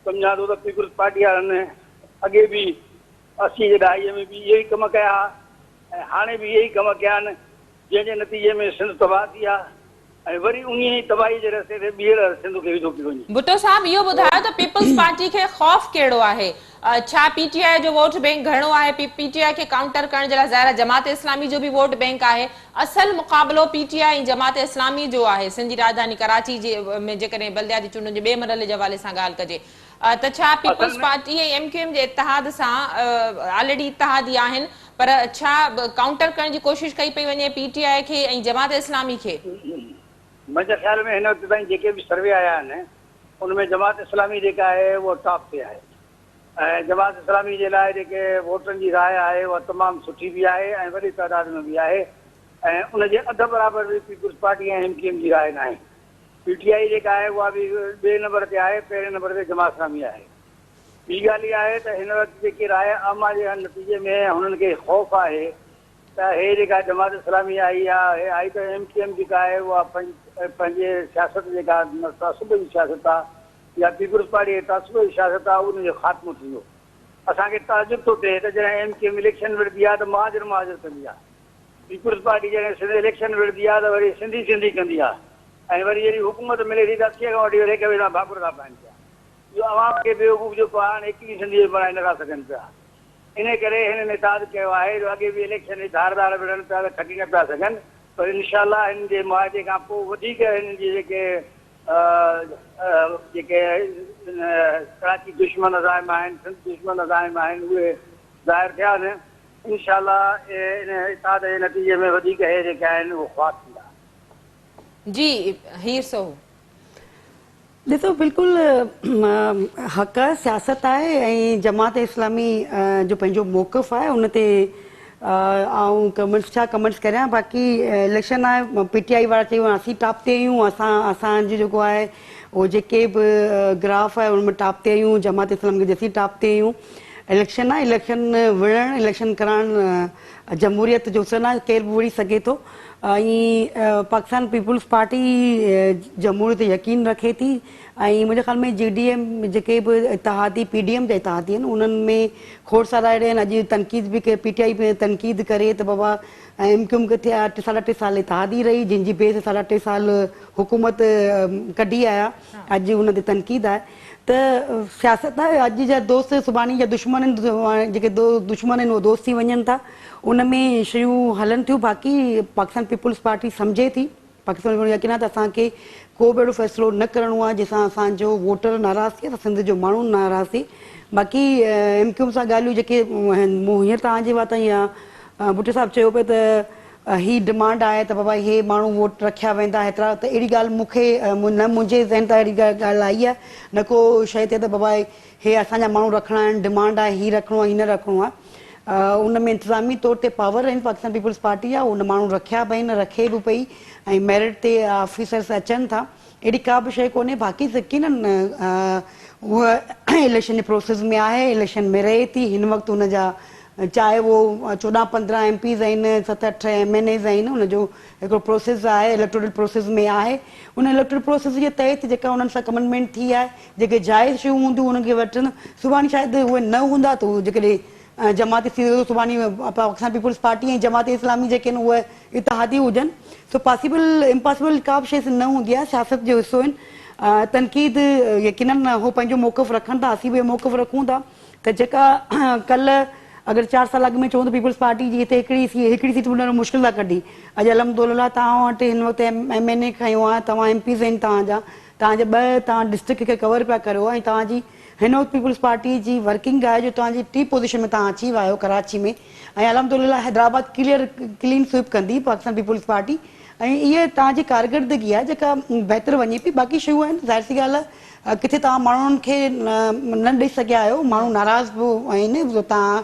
Speaker 4: सम्झां थो त पीपल्स पार्टी वारनि अॻे बि 80 जे ॾहाईअ में बि इहे ई कम कया ऐं हाणे बि इहे ई कम कया आहिनि, जंहिंजे नतीजे में सिंध तबाह थी आहे ऐं वरी उन ई तबाही जे रस्ते ते ॿीहर सिंध खे विधो पियो वञे।
Speaker 1: भुट्टो साहब, इहो ॿुधायो त पीपल्स पार्टी खे ख़ौफ़ कहिड़ो आहे? छा PTI जो वोट बैंक घणो आहे? PTI खे काउंटर करण जे लाइ ज़ाहिर जमात इस्लामी जो बि वोट बैंक आहे। असल मुक़ाबलो PTI ऐं जमात इस्लामी जो आहे सिंध जी राजधानी कराची जे में, जेकॾहिं बलदियाती चूंडुनि जे ॿिए मरहले जे हवाले सां ॻाल्हि कजे त छा पीपल्स पार्टी ऐं MQM जे इतिहाद सां ऑलरेडी इतिहादी आहिनि, पर छा काउंटर करण जी कोशिशि कई पई वञे PTI खे ऐं जमात इस्लामी खे?
Speaker 4: मुंहिंजे ख़्याल में हिन वक़्तु ताईं जेके बि सर्वे आया आहिनि उनमें जमात इस्लामी जेका आहे उहा टॉप ते आहे, ऐं जमात इस्लामी जे लाइ जेके वोटनि जी राय आहे उहा तमामु सुठी बि आहे ऐं वॾी तइदाद में बि आहे, ऐं उनजे अध बराबरि बि पीपल्स पार्टी ऐं MQM जी राय न आहे। PTI जेका आहे उहा बि ॿिए नंबर ते आहे, पहिरें नंबर ते जमात इस्लामी आहे। ॿी ॻाल्हि इहा आहे त हिन वक़्तु जेकी राय आमा जे नतीजे में हुननि खे ख़ौफ़ आहे त हे जेका जमात इस्लामी आई आहे, हे आई त MQM जेका आहे उहा पंहिंजे सियासत जेका तासुब जी सियासत आहे या पीपल्स पार्टी जी तासुब जी सियासत आहे उनजो ख़ात्मो थींदो। असांखे ताजुब थो थिए त जॾहिं MQM इलेक्शन विढ़ंदी आहे त मुहाजिर कंदी आहे, पीपल्स पार्टी जॾहिं सिंध इलेक्शन विढ़ंदी आहे त वरी सिंधी कंदी आहे, ऐं वरी जहिड़ी हुकूमत मिले थी त अखीअ खां वठी वरी हिक ॿिए सां भाकुर था पाइनि पिया। इहो अवाम खे बेवकूफ़ जेको आहे हाणे 21 सदी बणाए नथा सघनि पिया। इन करे हिननि इताद कयो आहे जो अॻे बि इलेक्शन जी धारदार विढ़नि पिया त खटी न पिया सघनि, पर इनशाला हिन जे मुआदे खां पोइ वधीक हिननि जी जेके कराची दुश्मन अज़ाइम आहिनि, सिंध दुश्मन अज़ाइम आहिनि, उहे ज़ाहिर थिया आहिनि। त इंशाल्लाह इन इताद जे नतीजे में वधीक हे जेके आहिनि उहो ख़्वास थींदा।
Speaker 1: जी हीर सोहू।
Speaker 3: ॾिसो बिल्कुलु हक़ आहे, सियासत आहे ऐं जमात इस्लामी जो पंहिंजो मौक़िफ़ आहे उन ते आऊं कमेंट्स करियां। बाक़ी इलेक्शन आहे, PTI वारा चयो असीं टॉप ते आहियूं, असांजो जेको आहे उहो जेके बि ग्राफ आहे उनमें टॉप ते आहियूं, जमात इस्लामी खे असीं टॉप ते आहियूं। इलेक्शन आहे, इलेक्शन विढ़णु, इलेक्शन करणु जमहूरियत जो हुसन आहे, केरु बि विड़ी सघे थो। ऐं पाकिस्तान पीपुल्स पार्टी जमहूरियत ते यकीन रखे थी ऐं मुंहिंजे ख़्याल में GDM जेके बि इतिहादी PDM जा इतिहादी आहिनि उन्हनि में खोड़ सारा अहिड़े आहिनि। अॼु तनक़ीद बि के PTI में तनक़ीद करे त बाबा MQM किथे आहे, 3.5 साल इतिहादी रही जिन जी बेस 3.5 साल हुकूमत कढी आया, अॼु हुन ते तनक़ीद आहे। त सियासत आहे, अॼु जा दोस्त सुभाणे जा दुश्मन आहिनि, जेके दुश्मन आहिनि उहे दोस्त थी वञनि था, उन में शयूं हलनि थियूं। बाक़ी पाकिस्तान पीपुल्स पार्टी सम्झे थी, पाकिस्तान यकीन आहे त असांखे को बि अहिड़ो फ़ैसिलो न करिणो आहे जंहिंसां असांजो वोटर नाराज़ थिए, असां सिंध जो माण्हू नाराज़ थिए। बाक़ी MQM सां ॻाल्हियूं जेके हींअर तव्हांजे वात या भुट्टो साहिबु चयो पियो त ही डिमांड आहे त बाबा हे माण्हू वोट रखिया वेंदा हेतिरा, त अहिड़ी ॻाल्हि मूंखे न मुंहिंजे ज़हन तां अहिड़ी ॻाल्हि आई आहे, न को शइ थिए त बाबा हे असांजा माण्हू रखणा आहिनि, डिमांड आहे ही रखिणो आहे ही न रखिणो आहे। उन में इंतिज़ामी तौर ते पावर आहिनि, पाकिस्तान पीपुल्स पार्टी आहे, उन माण्हू रखिया पई न रखे बि पई ऐं मेरिट ते ऑफिसर्स अचनि था, अहिड़ी का बि शइ कोन्हे। बाक़ी यकीन उहा इलेक्शन जे प्रोसेस में आहे, इलेक्शन में रहे थी हिन वक़्तु हुनजा चाहे वो 14-15 MPs आहिनि, 7-8 MNAs आहिनि, उनजो हिकिड़ो प्रोसेस आहे, इलेक्टोरल प्रोसेस में आहे। उन इलेक्टोरल प्रोसेस जे तहत जेका उन्हनि सां कमिटमेंट थी आहे, जेके जाइज़ शयूं हूंदियूं उनखे वठनि, सुभाणे शायदि उहे न हूंदा त उहे जेकॾहिं जमात सुभाणे पाकिस्तान पीपुल्स पार्टी ऐं जमात इस्लामी जेके आहिनि उहे इतिहादी हुजनि, सो पॉसिबल इम्पॉसिबल का बि शइ न हूंदी आहे, सियासत जो हिसो आहिनि। तनक़ीद यकीननि हो पंहिंजो मौक़िफ़ रखनि था, असीं बि मौक़िफ़ रखूं था त जेका कल्ह अगरि 4 साल अॻु में चऊं त पीपुल्स पार्टी जी हिते हिकिड़ी सीट मिलणु मुश्किल था कढी, अॼु अलहमदुलिल्लाह तव्हां वटि हिन वक़्तु MNA खयो आहे, तव्हां MPs आहिनि, तव्हांजा 2 तव्हां डिस्ट्रिक्ट खे कवर पिया करियो ऐं तव्हांजी हिन वक़्तु पीपुल्स पार्टी जी वर्किंग आहे जो तव्हांजी 3 पोज़ीशन में तव्हां अची विया आहियो कराची में, ऐं अलहमदुलिल्लाह हैदराबाद क्लीन स्वीप कंदी पाकिस्तान पीपुल्स पार्टी, ऐं इहे तव्हांजी कारकर्दगी आहे जेका बहितर वञे पई। बाक़ी शयूं आहिनि, ज़ाहिर सी ॻाल्हि आहे किथे तव्हां माण्हुनि खे न ॾेई सघिया आहियो, माण्हू नाराज़ बि आहिनि, तव्हां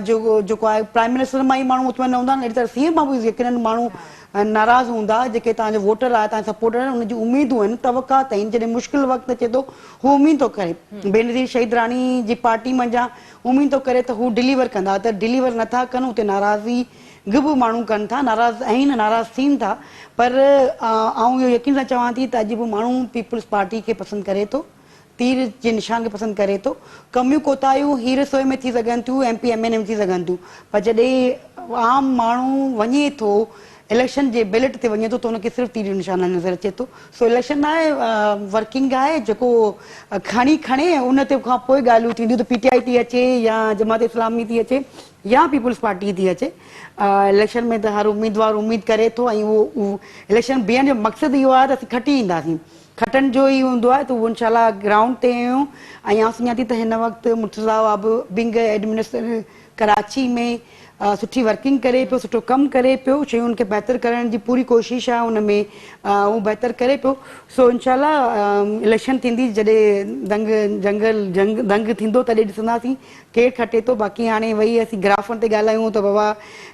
Speaker 3: जेको आहे प्राइम मिनिस्टर मां ई माण्हू मुतमइन न हूंदा आहिनि, अहिड़ी तरह CM मां बि यकीननि माण्हू नाराज़ हूंदा, जेके तव्हांजो वोटर आहे, तव्हांजा सपोर्टर आहिनि, उनजी उमेदूं आहिनि, तवक़ात आहिनि, जॾहिं मुश्किल वक़्तु अचे थो हू उमीद थो करे, बेनज़ीर शहीद राणी जी पार्टी मंझां उमीद थो करे त हू डिलीवर कंदा, त डिलीवर नथा कनि, उते नाराज़गी बि माण्हू कनि था, नाराज़ आहिनि, नाराज़ थियनि था। पर आउं इहो यकीन सां चवां थी त अॼु बि माण्हू पीपुल्स पार्टी खे पसंदि करे थो, तीर जे निशान खे पसंदि करे थो। कमियूं कोताहियूं हीर सोए में थी सघनि थियूं, MP MNA में थी सघनि थियूं, पर जॾहिं आम माण्हू वञे थो इलेक्शन जे बैलेट ते वञे थो त हुनखे सिर्फ़ु तीर निशान नज़र अचे थो। सो इलेक्शन आहे, वर्किंग आहे, जेको खणे उन ते खां पोइ ॻाल्हियूं थींदियूं त PTI थी अचे या जमात इस्लामी थी अचे या पीपुल्स पार्टी थी अचे। इलेक्शन में त हर उम्मीदवार उम्मीद करे थो ऐं उहो इलेक्शन बीहण जो मक़सदु इहो आहे त असीं खटी ईंदासीं, खटण जो ई हूंदो आहे, त उहो इंशाल्लाह ग्राउंड ते आहियूं। ऐं आउं सुञां थी त हिन वक़्तु मुर्तज़ा बि बिंग एडमिनिस्ट्रेटर कराची में सुठी वर्किंग करे पियो, सुठो कमु करे पियो, शयुनि खे बहितर करण जी पूरी कोशिशि आहे उन में, उहो बहितर करे पियो। सो इंशाल्लाह इलेक्शन थींदी जॾहिं दंग थींदो तॾहिं ॾिसंदासीं केरु खटे थो। बाक़ी हाणे वही असीं ग्राफनि ते ॻाल्हायूं त बाबा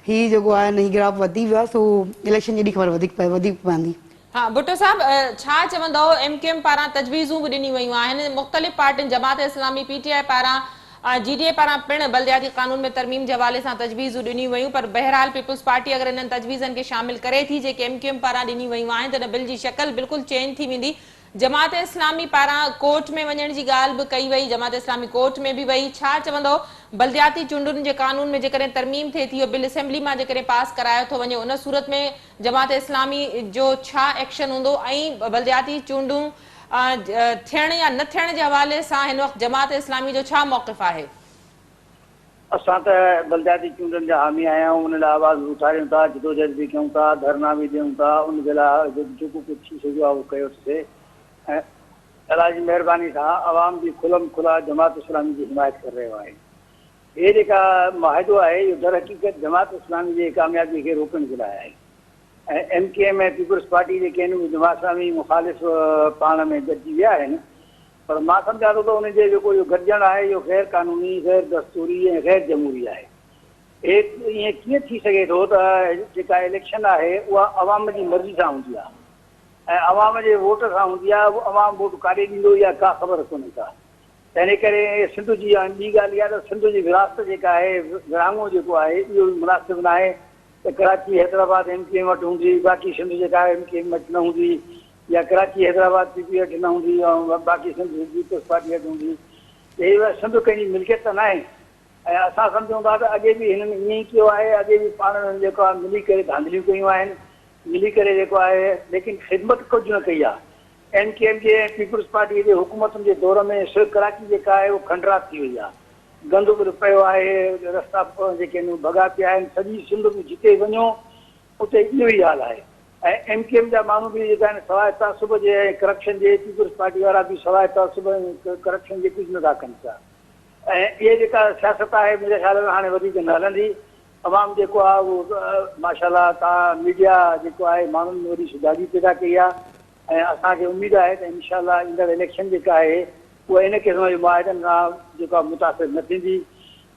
Speaker 3: हीउ जेको आहे न, हीउ ग्राफ वधी वियो आहे, सो इलेक्शन जी ख़बर वधीक पवंदी।
Speaker 1: हाँ भुट्टो साहब छा चवंदो MQM पारां तजवीज़ूं भी ॾिनी वयूं आहिनि, मुख़्तलिफ़ पार्टियुनि जमात इस्लामी PTI पारां GDA पारां पिण बलदियाती कानून में तरमीम जे हवाले सां तजवीज़ूं ॾिनी वयूं, पर बहरहाल पीपुल्स पार्टी अगर इन्हनि तजवीज़नि खे शामिल करे थी जेके MQM पारां ॾिनी वयूं आहिनि त इन बिल जी शक्ल बिल्कुलु चेंज थी वेंदी। जमात इस्लामी पारां कोर्ट में वञण जी ॻाल्हि बि कई वई, जमात इस्लामी कोर्ट में बि वई, छा चवंदो बलदियाती चूंडुनि जे कानून में जेकॾहिं तरमीम थिए थी, बिल असेंबली मां जेकॾहिं पास करायो थो वञे, उन सूरत में जमात इस्लामी जो छा एक्शन हूंदो ऐं बलदियाती चूंडूं थियण या न थियण जे हवाले सां हिन वक़्तु जमात इस्लामी जो छा मौक़िफ़ आहे?
Speaker 4: असां त बलदियाती चूंडुनि जा हामी आहियूं, उन लाइ आवाज़ उथारियूं था, जदोजहद बि कयूं था, धरना बि ॾियूं था, उनजे लाइ जेको कुझु थी सघियो आहे उहो कयो थो थिए। ऐं अलाह जी महिरबानी सां आवाम बि खुलम खुला जमात इस्लामी जी हिमायत करे रहियो आहे। ये जेका मुआहिदो आहे इहो दर हक़ीक़त जमात इस्लामी जे कामयाबी खे रोकण जे लाइ आहे ऐं MKM ऐं पीपुल्स पार्टी जेके आहिनि उहे जमात इस्लामी मुख़ालिफ़ पाण में गॾिजी विया आहिनि पर मां सम्झां थो त उनजे जेको इहो गॾिजणु आहे इहो ग़ैर क़ानूनी ग़ैर दस्तूरी ऐं ग़ैर जमहूरी आहे ईअं कीअं थी सघे थो त जेका इलेक्शन आहे उहा अवाम जी मर्ज़ी सां हूंदी आहे ऐं अवाम जे वोट सां हूंदी आहे उहो अवाम वोट काॾे ॾींदो इहा का ख़बर कोन्हे का तंहिं करे सिंध जी ॿी ॻाल्हि इहा त सिंध जी विरासत जेका आहे विरहाङो जेको आहे इहो बि मुनासिबु न आहे त कराची हैदराबाद MKM वटि हूंदी बाक़ी सिंध जेका आहे MKM वटि न हूंदी या कराची हैदराबाद PP वटि न हूंदी ऐं बाक़ी सिंध पीपुल्स पार्टी वटि हूंदी इहा सिंध कंहिंजी मिल्कियत त न आहे ऐं असां सम्झूं था त अॻे बि हिननि ईअं ई कयो आहे अॻे बि पाण जेको आहे मिली करे धांधलियूं कयूं आहिनि मिली करे जेको आहे लेकिन ख़िदमत कुझु न कई आहे MKM जे पीपुल्स पार्टी जे हुकूमतुनि जे दौर में सिर्फ़ु कराची जेका आहे उहो खंडरात थी वई आहे गंद बि पियो आहे रस्ता जेके आहिनि भॻा पिया आहिनि सॼी सिंध में जिते वञो उते इहो ई हाल आहे ऐं MKM जा माण्हू बि जेका आहिनि सवाइ तासुब जे ऐं करप्शन जे पीपुल्स पार्टी वारा बि सवाइ तासुब ऐं करप्शन जे कुझु नथा कनि पिया ऐं इहे जेका सियासत आहे मुंहिंजे ख़्याल में हाणे वधीक न हलंदी तमामु जेको आहे उहो माशाल्लाह तव्हां मीडिया जेको आहे माण्हुनि में वॾी सुजाॻी पैदा कई आहे ऐं असांखे उमेद आहे त इनशाला ईंदड़ इलेक्शन जेका आहे उहा इन क़िस्म जे मुआहिदनि खां जेको आहे मुतासिर न थींदी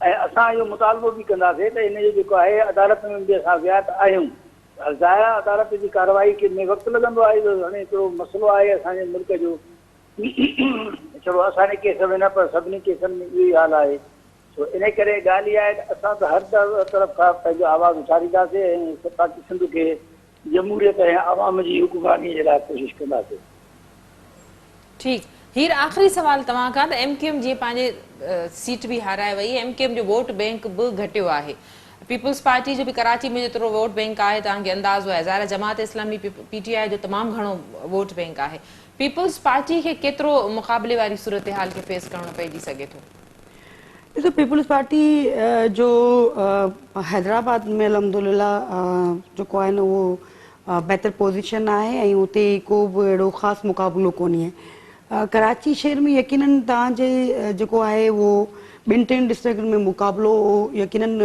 Speaker 4: ऐं असां इहो मुतालबो बि कंदासीं त इनजो जेको आहे अदालत में बि असां विया त आहियूं ज़ाहिर अदालत जी कार्रवाई में वक़्तु लॻंदो आहे हाणे हिकिड़ो मसइलो आहे असांजे मुल्क जो चलो असांजे केस में न पर सभिनी केसनि में इहो ई हाल आहे छो इन करे ॻाल्हि इहा आहे त असां त हर तरफ़ खां पंहिंजो आवाज़ उथारींदासीं ऐं पाकि सिंध खे जमहूरियत ऐं आवाम जी हुकूमरानी जे लाइ कोशिशि कंदासीं
Speaker 1: ठीकु हीर आख़िरी सवाल तव्हां खां त MKM जीअं पंहिंजे सीट बि हाराए वई MKM जो वोट बैंक बि घटियो आहे पीपुल्स पार्टी जो भी कराची में जेतिरो वोट बैंक आहे तव्हांखे अंदाज़ो आहे ज़ाहिर जमात इस्लामी PTI जो तमामु घणो वोट बैंक आहे पीपुल्स पार्टी खे केतिरो मुक़ाबले वारी सूरत हाल खे फेस करणो पइजी सघे थो
Speaker 3: ॾिसो पीपुल्स पार्टी जो हैदराबाद में अलहमदुलिल्लाह जेको आहे न उहो बहितर पोज़ीशन आहे ऐं उते को बि अहिड़ो ख़ासि मुक़ाबिलो कोन्हे कराची शहर में यकीनन तव्हांजे जेको आहे उहो ॿिनि टिनि डिस्ट्रिक्टनि में मुक़ाबिलो यकीनन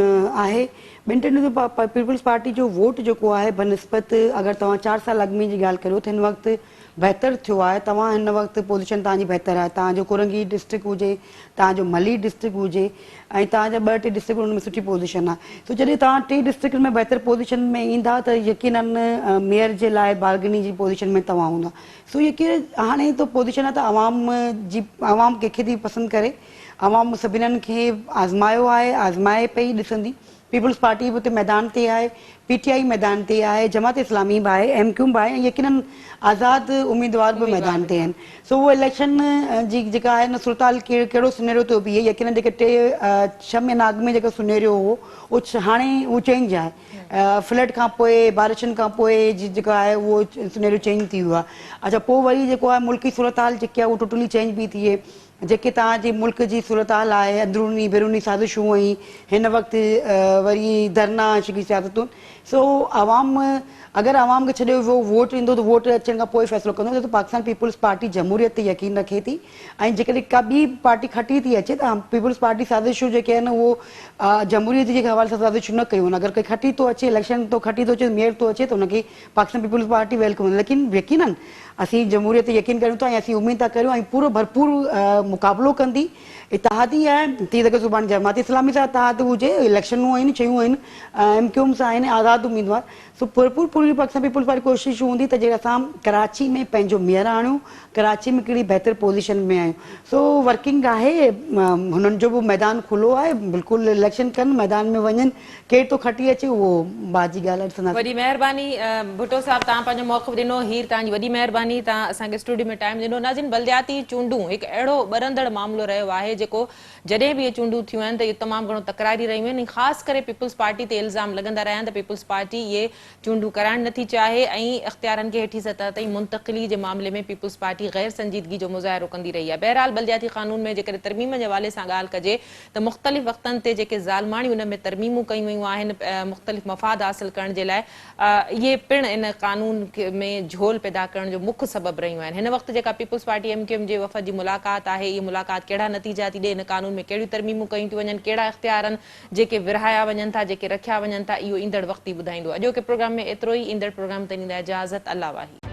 Speaker 3: आहे ॿिनि टिनि पीपुल्स पार्टी जो वोट जेको आहे बनिस्बत अगरि तव्हां 4 साल अॻु में जी ॻाल्हि करियो त हिन वक़्तु बहितर थियो आहे तव्हां हिन वक़्तु पोज़ीशन तव्हांजी बहितर आहे तव्हांजो कुरंगी डिस्ट्रिक्ट हुजे तव्हांजो मली डिस्ट्रिक्ट हुजे ऐं तव्हांजा 2-3 डिस्ट्रिक्ट हुन में सुठी पोज़ीशन आहे सो जॾहिं तव्हां 3 डिस्ट्रिक्ट में बहितर पोज़ीशन में ईंदा त यकीनन मेयर जे लाइ बारगनी जी पोज़ीशन में तव्हां हूंदा सो यकीन हाणे त पोज़ीशन आहे त आवाम कंहिंखे थी पसंदि करे आवाम सभिनीनि खे आज़मायो आहे आज़माए पई ॾिसंदी पीपुल्स पार्टी बि उते मैदान ते आहे PTI मैदान ते आहे जमात इस्लामी बि आहे MKM बि आहे ऐं यकीनन आज़ाद उम्मीदवार बि मैदान ते आहिनि सो उहो इलेक्शन जी जेका आहे न सूरताल कहिड़ो सुनहरो थो बीहे यकीनन जेके 6 महीना अॻु में जेको सुनहरो हो उहो हाणे उहो चेंज आहे फ्लड खां पोइ बारिशनि खां पोइ जेको आहे उहो सुनहरो चेंज थी वियो आहे अच्छा पोइ वरी जेको आहे मुल्की सूरताल जेकी आहे उहो टोटली चेंज बि थिए जेके तव्हांजी मुल्क जी सूरताल आहे अंदरूनी बैरूनी साज़िशूं ऐं हिन वक़्तु वरी धरना शिकी सियासतूं सो आवाम अगर आवाम के छॾियो वो वोट ईंदो त वोट अचण खां पोइ फ़ैसिलो कंदो त पाकिस्तान पीपुल्स पार्टी जमहूरियत ते यकीन रखे थी ऐं जेकॾहिं का ॿी पार्टी खटी थी अचे त पीपुल्स पार्टी साज़िशूं जेके आहिनि उहो जमहूरियत जे हवाले सां साज़िशूं न कयूं आहिनि अगरि कोई खटी थो अचे इलेक्शन तो खटी थो अचे मेयर थो अचे त हुनखे पाकिस्तान पीपुल्स पार्टी वेलकम लेकिन यकीनन असीं जमहूरियत ते यकीन करियूं था ऐं असीं उमेद था करियूं ऐं पूरो भरपूर मुक़ाबिलो कंदी इतिहादी आहे थी सघे सुभाणे जमात इस्लामी सां इतिहाद हुजे इलेक्शनूं आहिनि शयूं आहिनि MKM सां आहिनि आज़ाद उम्मीदवार सो भरपूर पूरी पाकिस्तान पीपुल्स पार्टी कोशिशि हूंदी त जेका असां कराची में पंहिंजो मेयर आणियूं कराची में कहिड़ी बहितर पोज़ीशन में आहियूं सो वर्किंग आहे हुननि जो बि मैदान खुलो आहे बिल्कुलु इलेक्शन कनि मैदान में वञनि केरु थो खटी अचे उहो बात जी ॻाल्हि आहे
Speaker 1: वॾी महिरबानी भुट्टो साहब तव्हां पंहिंजो मौक़िफ़ ॾिनो हीर तव्हांजी वॾी महिरबानी तव्हां असांखे स्टूडियो में टाइम ॾिनो नाज़रीन बलदियाती चूंडूं हिकु अहिड़ो ॿरंदड़ मामिलो रहियो आहे जेको जॾहिं बि इहे चूंडूं थियूं आहिनि त इहे तमामु घणो तकरारी रहियूं आहिनि ख़ासि करे पीपुल्स पार्टी ते इल्ज़ाम लॻंदा रहिया आहिनि त पीपुल्स पार्टी इहे चूंडूं कराइण नथी चाहे ऐं इख़्तियारनि खे हेठी सतह ताईं मुंतक़िली जे मामले में पीपुल्स पार्टी ग़ैर संजीदगी जो मुज़ाहिरो कंदी रही आहे बहरहाल बलदियाती क़ानून में जेकॾहिं तरमीम जे हवाले सां ॻाल्हि कजे त मुख़्तलिफ़ वक़्तनि ते जेके ज़ालमाणी उन में तरमीमूं कयूं वयूं आहिनि मुख़्तलिफ़ मफ़ाद हासिल करण जे लाइ इहे पिणु इन क़ानून में झोल पैदा करण जो मुख्य सबबु रहियूं आहिनि हिन वक़्तु जेका पीपुल्स पार्टी MKM जे वफ़द जी मुलाक़ात आहे आहे इहा मुलाक़ात कहिड़ा नतीजा थी ॾे, इन कानून में कहिड़ियूं तरमीमूं कयूं थियूं वञनि, कहिड़ा इख़्तियार आहिनि जेके विरहाया वञनि था, जेके रखिया वञनि था, इहो ईंदड़ वक़्तु ई ॿुधाईंदो। अॼोके प्रोग्राम में एतिरो ई। ईंदड़ प्रोग्राम ताईं इजाज़त। अल्लाह वाही।